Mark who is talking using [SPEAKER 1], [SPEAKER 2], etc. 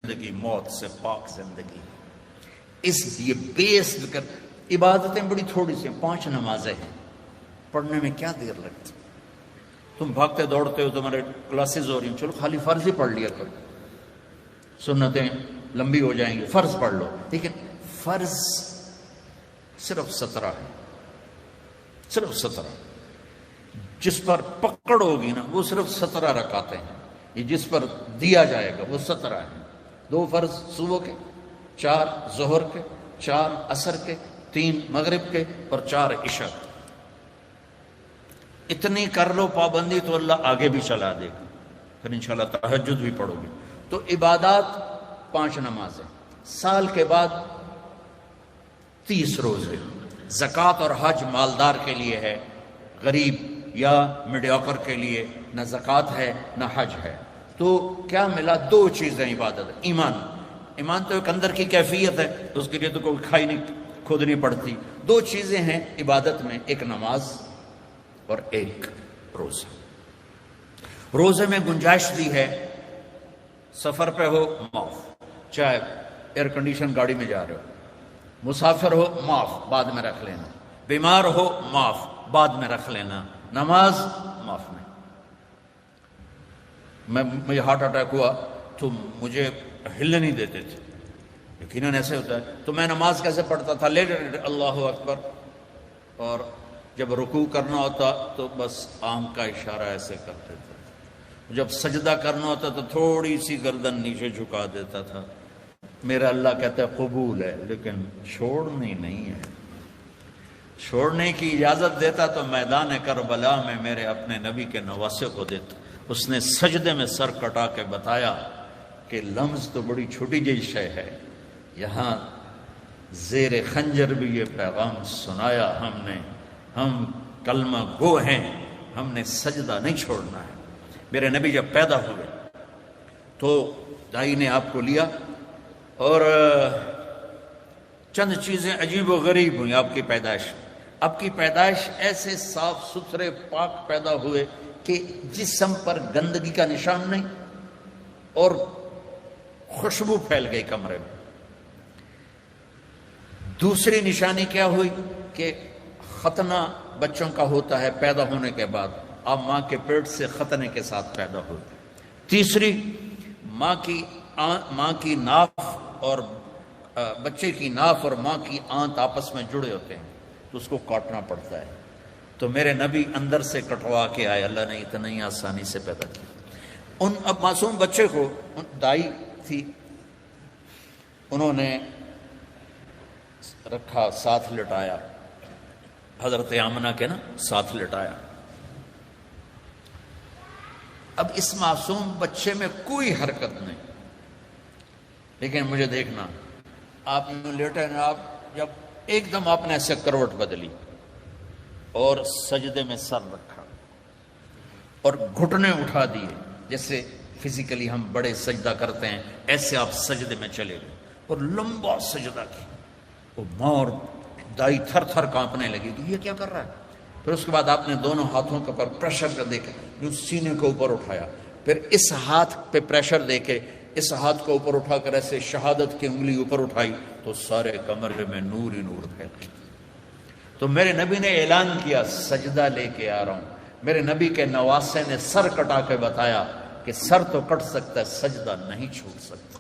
[SPEAKER 1] زندگی موت سے پاک زندگی. اس لیے بیس کر عبادتیں بڑی تھوڑی سی 5 نمازیں ہیں، پڑھنے میں کیا دیر لگتی. تم بھاگتے دوڑتے ہو، تمہارے کلاسز ہو رہی ہیں، چلو خالی فرض ہی پڑھ لیا کرو، سنتیں لمبی ہو جائیں گی، فرض پڑھ لو. لیکن فرض صرف 17 ہے، صرف 17. جس پر پکڑ ہوگی نا وہ صرف 17 رکعتیں ہیں. یہ جس پر دیا جائے گا وہ 17 ہیں. 2 فرض صبح کے، 4 ظہر کے، 4 عصر کے، 3 مغرب کے اور 4 عشاء کے. اتنی کر لو پابندی تو اللہ آگے بھی چلا دے گا. پھر انشاءاللہ تہجد بھی پڑھو گے. تو عبادات 5 نمازیں. سال کے بعد 30 روزے. زکوٰۃ اور حج مالدار کے لیے ہے، غریب یا میڈیوکر کے لیے نہ زکوٰۃ ہے نہ حج ہے. تو کیا ملا؟ 2 چیزیں عبادت. ایمان تو ایک اندر کی کیفیت ہے، اس کے لیے تو کوئی کھائی نہیں کھودنی پڑتی. 2 چیزیں ہیں عبادت میں، ایک نماز اور ایک روزہ. روزے میں گنجائش دی ہے، سفر پہ ہو معاف، چاہے ایئر کنڈیشن گاڑی میں جا رہے ہو، مسافر ہو معاف بعد میں رکھ لینا، بیمار ہو معاف بعد میں رکھ لینا، نماز معاف نہیں. مجھے ہارٹ اٹیک ہوا تو مجھے ہلنے نہیں دیتے تھے، یقیناً ایسے ہوتا ہے. تو میں نماز کیسے پڑھتا تھا؟ لیٹ اللہ اکبر، اور جب رکوع کرنا ہوتا تو بس آنکھ کا اشارہ ایسے کرتے تھے. جب سجدہ کرنا ہوتا تو تھوڑی سی گردن نیچے جھکا دیتا تھا. میرا اللہ کہتا ہے قبول ہے، لیکن چھوڑنی نہیں ہے. چھوڑنے کی اجازت دیتا تو میدان کربلا میں میرے اپنے نبی کے نواسے کو دیتا. اس نے سجدے میں سر کٹا کے بتایا کہ لمز تو بڑی چھوٹی جی شے ہے، یہاں زیر خنجر بھی یہ پیغام سنایا ہم نے، ہم کلمہ گو ہیں، ہم نے سجدہ نہیں چھوڑنا ہے. میرے نبی جب پیدا ہوئے تو دائی نے آپ کو لیا، اور چند چیزیں عجیب و غریب ہوئیں آپ کی پیدائش. آپ کی پیدائش ایسے صاف ستھرے پاک پیدا ہوئے کہ جسم پر گندگی کا نشان نہیں، اور خوشبو پھیل گئی کمرے میں. دوسری نشانی کیا ہوئی کہ ختنہ بچوں کا ہوتا ہے پیدا ہونے کے بعد، آپ ماں کے پیٹ سے ختنے کے ساتھ پیدا ہوئے. تیسری، ماں کی ناف اور بچے کی ناف اور ماں کی آنت آپس میں جڑے ہوتے ہیں تو اس کو کاٹنا پڑتا ہے. تو میرے نبی اندر سے کٹوا کے آئے، اللہ نے اتنا ہی آسانی سے پیدا کیا. اب معصوم بچے کو دائی تھی، انہوں نے رکھا، ساتھ لٹایا، حضرت آمنہ کے ساتھ لٹایا. اب اس معصوم بچے میں کوئی حرکت نہیں، لیکن مجھے دیکھنا، آپ لیٹے نا، آپ جب ایک دم آپ نے ایسے کروٹ بدلی اور سجدے میں سر رکھا اور گھٹنے اٹھا دیے، جیسے فزیکلی ہم بڑے سجدہ کرتے ہیں ایسے آپ سجدے میں چلے گئے اور لمبا سجدہ کیا. وہ ماں اور دائی تھر تھر کانپنے لگی کہ یہ کیا کر رہا ہے. پھر اس کے بعد آپ نے دونوں ہاتھوں کے پر پریشر کر دے کے جو سینے کو اوپر اٹھایا، پھر اس ہاتھ پہ پریشر دے کے اس ہاتھ کو اوپر اٹھا کر ایسے شہادت کی انگلی اوپر اٹھائی تو سارے کمرے میں نور ہی نور پھیل گیا. تو میرے نبی نے اعلان کیا سجدہ لے کے آ رہا ہوں. میرے نبی کے نواسے نے سر کٹا کے بتایا کہ سر تو کٹ سکتا ہے، سجدہ نہیں چھوٹ سکتا.